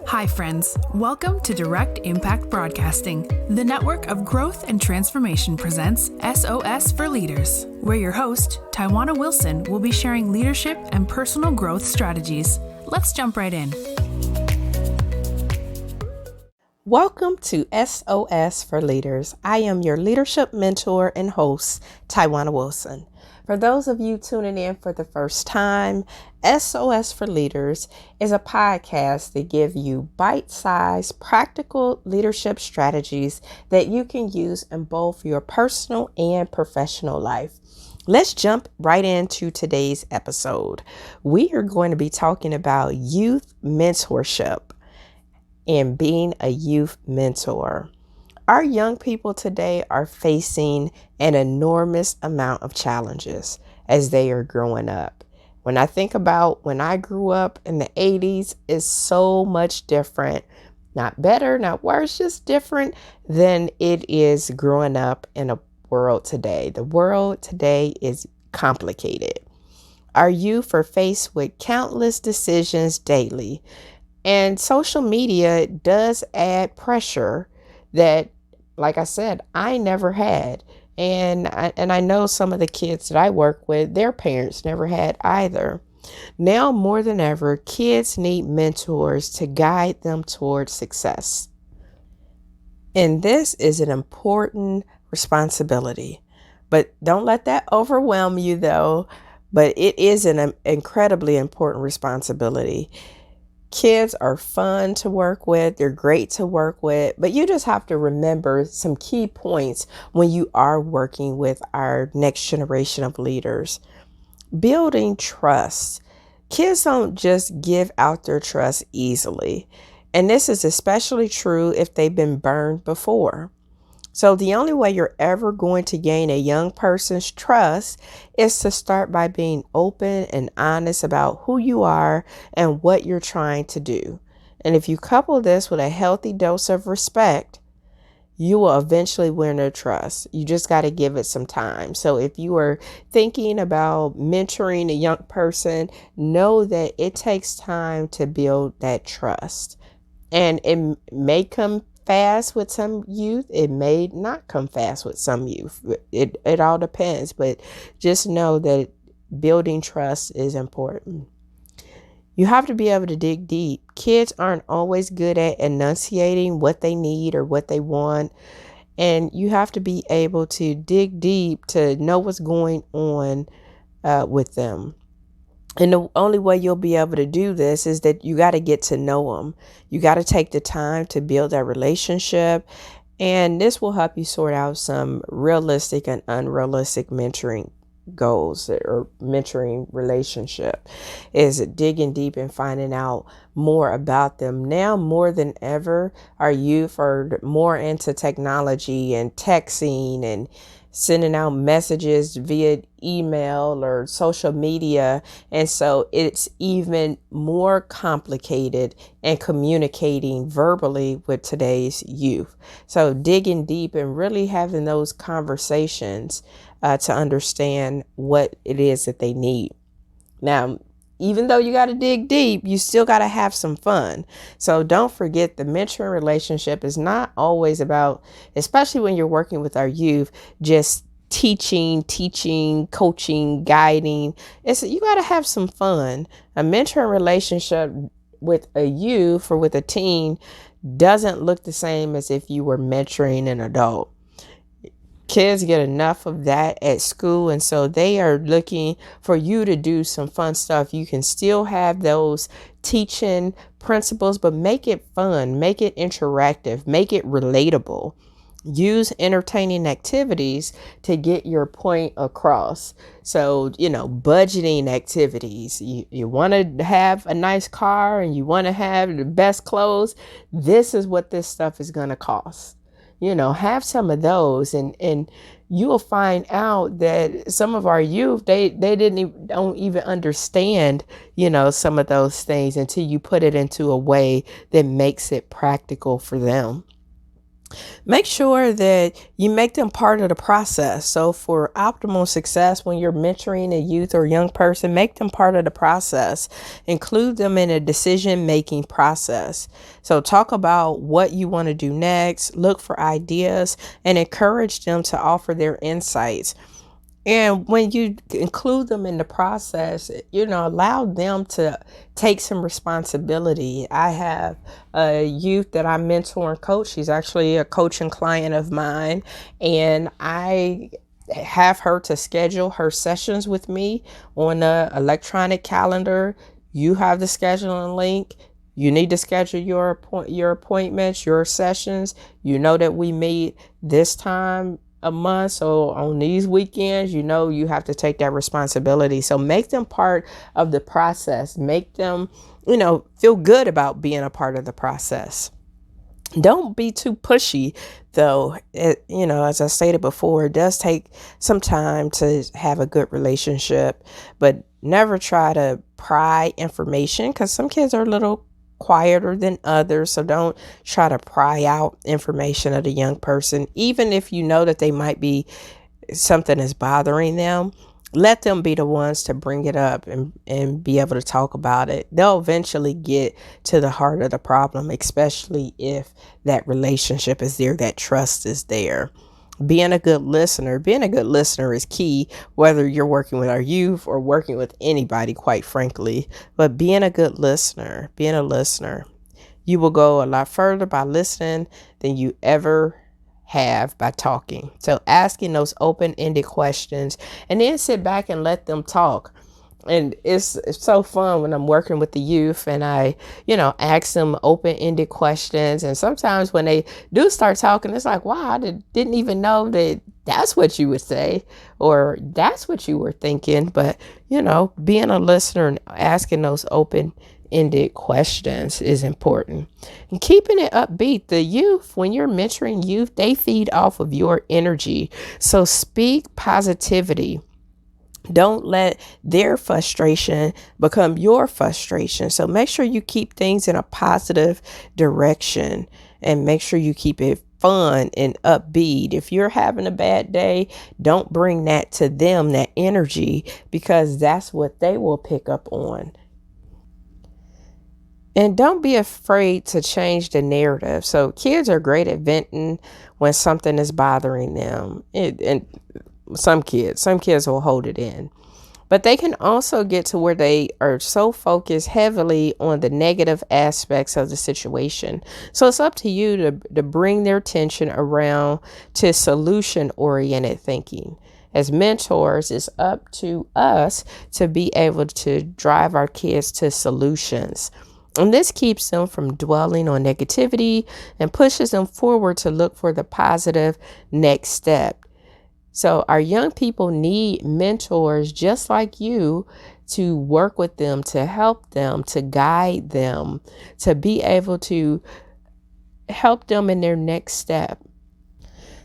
Hi, friends. Welcome to Direct Impact Broadcasting. The network of growth and transformation presents S.O.S For Leaders, where your host, Tywauna Wilson, will be sharing leadership and personal growth strategies. Let's jump right in. Welcome to S.O.S For Leaders. I am your leadership mentor and host, Tywauna Wilson. For those of you tuning in for the first time, S.O.S For Leaders is a podcast that gives you bite-sized, practical leadership strategies that you can use in both your personal and professional life. Let's jump right into today's episode. We are going to be talking about youth mentorship and being a youth mentor. Our young people today are facing an enormous amount of challenges as they are growing up. When I think about when I grew up in the 80s, it's so much different, not better, not worse, just different than it is growing up in a world today. The world today is complicated. Our youth are faced with countless decisions daily, and social media does add pressure that, like I said, I never had. And I know some of the kids that I work with, their parents never had either. Now more than ever, kids need mentors to guide them towards success. And this is an important responsibility. But don't let that overwhelm you, though. But it is an incredibly important responsibility. Kids are fun to work with. They're great to work with, but you just have to remember some key points when you are working with our next generation of leaders. Building trust. Kids don't just give out their trust easily. And this is especially true if they've been burned before. So the only way you're ever going to gain a young person's trust is to start by being open and honest about who you are and what you're trying to do. And if you couple this with a healthy dose of respect, you will eventually win their trust. You just got to give it some time. So if you are thinking about mentoring a young person, know that it takes time to build that trust. And it may come fast with some youth. It may not come fast with some youth. It all depends, but just know that building trust is important. You have to be able to dig deep. Kids aren't always good at enunciating what they need or what they want, and you have to be able to dig deep to know what's going on with them. And the only way you'll be able to do this is that you got to get to know them. You got to take the time to build that relationship. And this will help you sort out some realistic and unrealistic mentoring goals or mentoring relationship, is digging deep and finding out more about them. Now more than ever, our youth are more into technology and texting and sending out messages via email or social media. And so it's even more complicated in communicating verbally with today's youth. So digging deep and really having those conversations to understand what it is that they need. Now, even though you got to dig deep, you still got to have some fun. So don't forget, the mentoring relationship is not always about, especially when you're working with our youth, just teaching, coaching, guiding. You got to have some fun. A mentoring relationship with a youth or with a teen doesn't look the same as if you were mentoring an adult. Kids get enough of that at school, and so they are looking for you to do some fun stuff. You can still have those teaching principles, but make it fun, make it interactive, make it relatable. Use entertaining activities to get your point across. So, budgeting activities. You want to have a nice car and you want to have the best clothes. This is what this stuff is going to cost. Have some of those, and you will find out that some of our youth, they don't even understand, some of those things until you put it into a way that makes it practical for them. Make sure that you make them part of the process. So for optimal success, when you're mentoring a youth or young person, make them part of the process. Include them in a decision-making process. So talk about what you want to do next, look for ideas, and encourage them to offer their insights. And when you include them in the process, allow them to take some responsibility. I have a youth that I mentor and coach. She's actually a coaching client of mine. And I have her to schedule her sessions with me on the electronic calendar. You have the scheduling link. You need to schedule your appointments, your sessions. You know that we meet this time a month. So on these weekends, you have to take that responsibility. So make them part of the process. Make them, feel good about being a part of the process. Don't be too pushy, though. As I stated before, it does take some time to have a good relationship, but never try to pry information, because some kids are a little quieter than others. So don't try to pry out information of the young person, even if you know that they might be something is bothering them. Let them be the ones to bring it up and be able to talk about it. They'll eventually get to the heart of the problem, especially if that relationship is there, that trust is there. Being a good listener is key, whether you're working with our youth or working with anybody, quite frankly. But being a listener, you will go a lot further by listening than you ever have by talking. So asking those open-ended questions, and then sit back and let them talk. And it's so fun when I'm working with the youth and I, ask them open-ended questions. And sometimes when they do start talking, it's like, wow, I didn't even know that that's what you would say, or that's what you were thinking. But, being a listener and asking those open-ended questions is important. And keeping it upbeat. The youth, when you're mentoring youth, they feed off of your energy. So speak positivity. Don't let their frustration become your frustration. So make sure you keep things in a positive direction, and make sure you keep it fun and upbeat. If you're having a bad day, don't bring that to them, that energy, because that's what they will pick up on. And don't be afraid to change the narrative. So kids are great at venting when something is bothering them. And some kids will hold it in. But they can also get to where they are so focused heavily on the negative aspects of the situation. So it's up to you to bring their attention around to solution-oriented thinking. As mentors, it's up to us to be able to drive our kids to solutions. And this keeps them from dwelling on negativity and pushes them forward to look for the positive next step. So our young people need mentors just like you to work with them, to help them, to guide them, to be able to help them in their next step.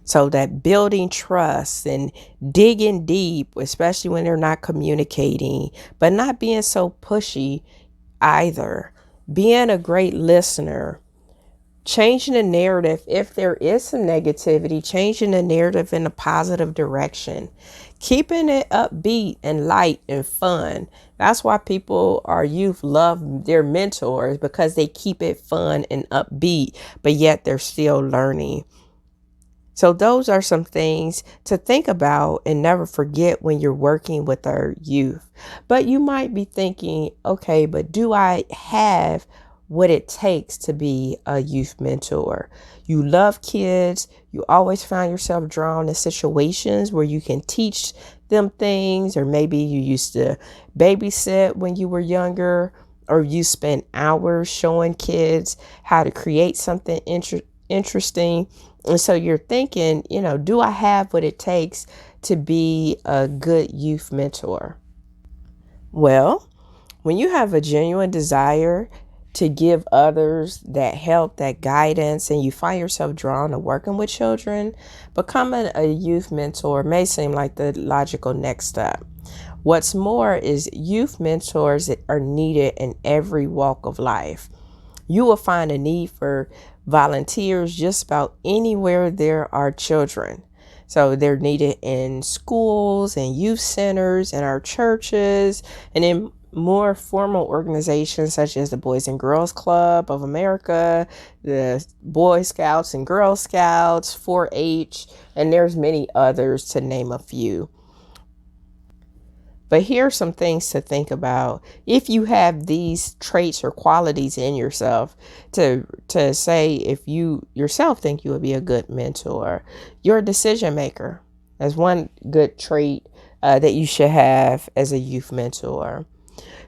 So that building trust and digging deep, especially when they're not communicating, but not being so pushy either. Being a great listener. Changing the narrative. If there is some negativity, changing the narrative in a positive direction. Keeping it upbeat and light and fun. That's why our youth love their mentors, because they keep it fun and upbeat, but yet they're still learning. So those are some things to think about and never forget when you're working with our youth. But you might be thinking, okay, but do I have what it takes to be a youth mentor? You love kids. You always find yourself drawn to situations where you can teach them things, or maybe you used to babysit when you were younger, or you spent hours showing kids how to create something interesting. And so you're thinking, do I have what it takes to be a good youth mentor? Well, when you have a genuine desire to give others that help, that guidance, and you find yourself drawn to working with children, becoming a youth mentor may seem like the logical next step. What's more is youth mentors that are needed in every walk of life. You will find a need for volunteers just about anywhere there are children. So they're needed in schools and youth centers and our churches and in more formal organizations such as the Boys and Girls Club of America, the Boy Scouts and Girl Scouts, 4-H, and there's many others to name a few. But here are some things to think about. If you have these traits or qualities in yourself, to say if you yourself think you would be a good mentor, you're a decision maker. That's one good trait that you should have as a youth mentor.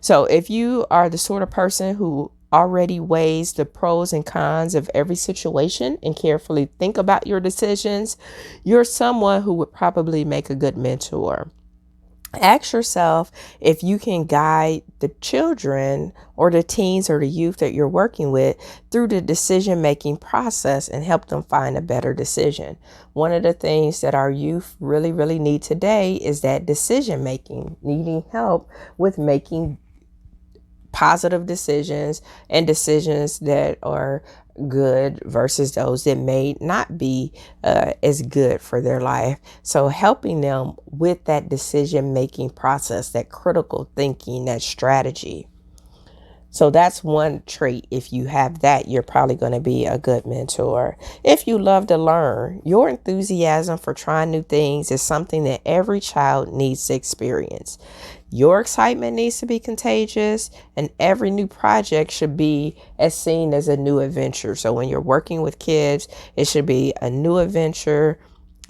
So if you are the sort of person who already weighs the pros and cons of every situation and carefully think about your decisions, you're someone who would probably make a good mentor. Ask yourself if you can guide the children or the teens or the youth that you're working with through the decision-making process and help them find a better decision. One of the things that our youth really, really need today is that decision-making, needing help with making positive decisions and decisions that are good versus those that may not be as good for their life. So helping them with that decision making process, that critical thinking, that strategy. So that's one trait. If you have that, you're probably going to be a good mentor. If you love to learn, your enthusiasm for trying new things is something that every child needs to experience. Your excitement needs to be contagious, and every new project should be as seen as a new adventure. So when you're working with kids, it should be a new adventure.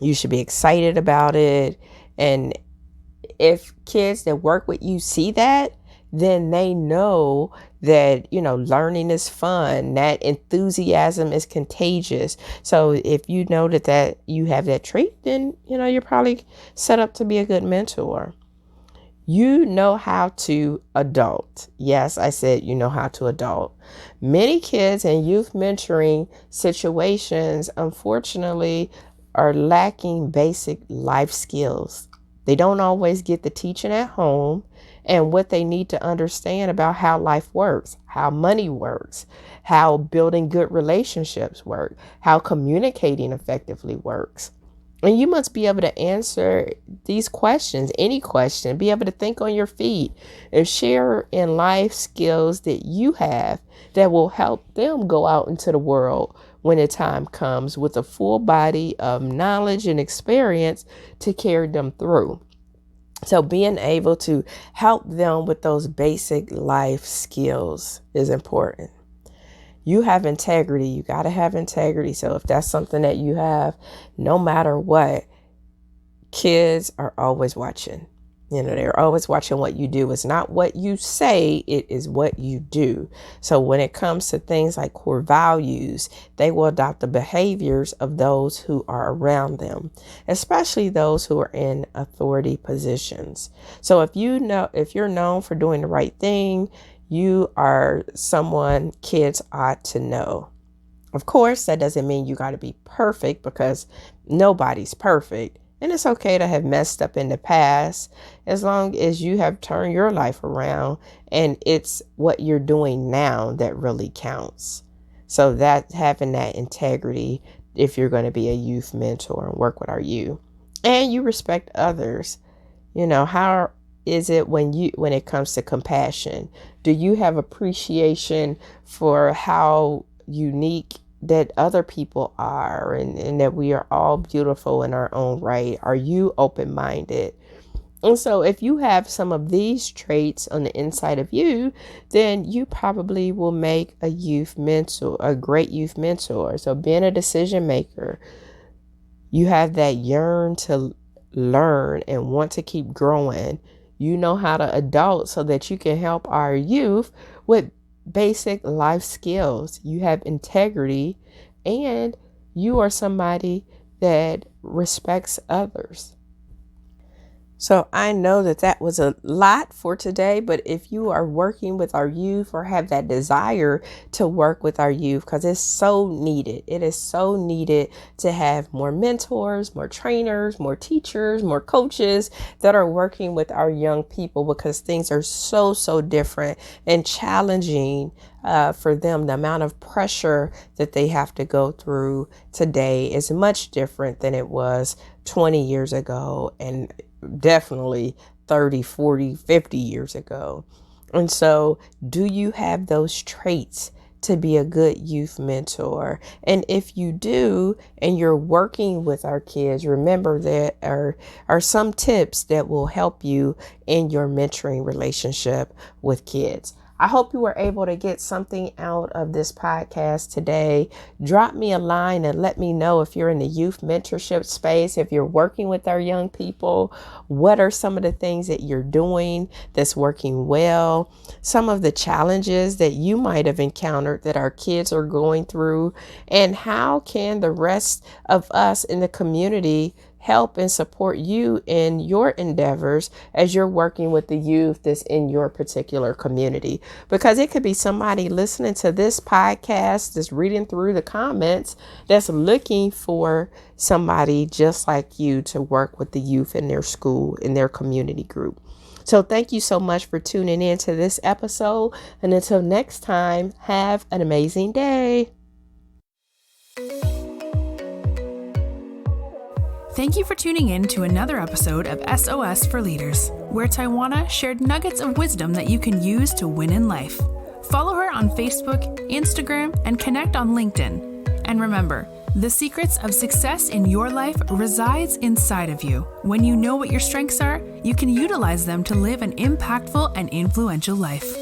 You should be excited about it. And if kids that work with you see that, then they know that, learning is fun, that enthusiasm is contagious. So if you know that you have that trait, then, you're probably set up to be a good mentor. You know how to adult. Yes, I said you know how to adult. Many kids in youth mentoring situations, unfortunately, are lacking basic life skills. They don't always get the teaching at home and what they need to understand about how life works, how money works, how building good relationships work, how communicating effectively works. And you must be able to answer these questions, any question, be able to think on your feet and share in life skills that you have that will help them go out into the world when the time comes with a full body of knowledge and experience to carry them through. So being able to help them with those basic life skills is important. You have integrity. You got to have integrity. So if that's something that you have, no matter what, kids are always watching. They're always watching what you do. It's not what you say, it is what you do. So when it comes to things like core values, they will adopt the behaviors of those who are around them, especially those who are in authority positions. So if you're known for doing the right thing, you are someone kids ought to know. Of course, that doesn't mean you got to be perfect, because nobody's perfect. And it's okay to have messed up in the past, as long as you have turned your life around and it's what you're doing now that really counts. So that having that integrity, if you're going to be a youth mentor and work with our youth, and you respect others, how is it when it comes to compassion? Do you have appreciation for how unique that other people are, and that we are all beautiful in our own right? Are you open-minded? And so if you have some of these traits on the inside of you, then you probably will make a youth mentor, a great youth mentor. So being a decision maker, you have that yearn to learn and want to keep growing. You know how to adult so that you can help our youth with basic life skills. You have integrity, and you are somebody that respects others. So I know that that was a lot for today, but if you are working with our youth or have that desire to work with our youth, because it's so needed, it is so needed to have more mentors, more trainers, more teachers, more coaches that are working with our young people, because things are so different and challenging for them. The amount of pressure that they have to go through today is much different than it was 20 years ago, and definitely 30, 40, 50 years ago. And so, do you have those traits to be a good youth mentor? And if you do, and you're working with our kids, remember there are some tips that will help you in your mentoring relationship with kids. I hope you were able to get something out of this podcast today. Drop me a line and let me know if you're in the youth mentorship space, if you're working with our young people. What are some of the things that you're doing that's working well? Some of the challenges that you might have encountered that our kids are going through, and how can the rest of us in the community help and support you in your endeavors as you're working with the youth that's in your particular community. Because it could be somebody listening to this podcast, that's reading through the comments, that's looking for somebody just like you to work with the youth in their school, in their community group. So thank you so much for tuning in to this episode. And until next time, have an amazing day. Thank you for tuning in to another episode of S.O.S For Leaders, where Tywauna shared nuggets of wisdom that you can use to win in life. Follow her on Facebook, Instagram, and connect on LinkedIn. And remember, the secrets of success in your life resides inside of you. When you know what your strengths are, you can utilize them to live an impactful and influential life.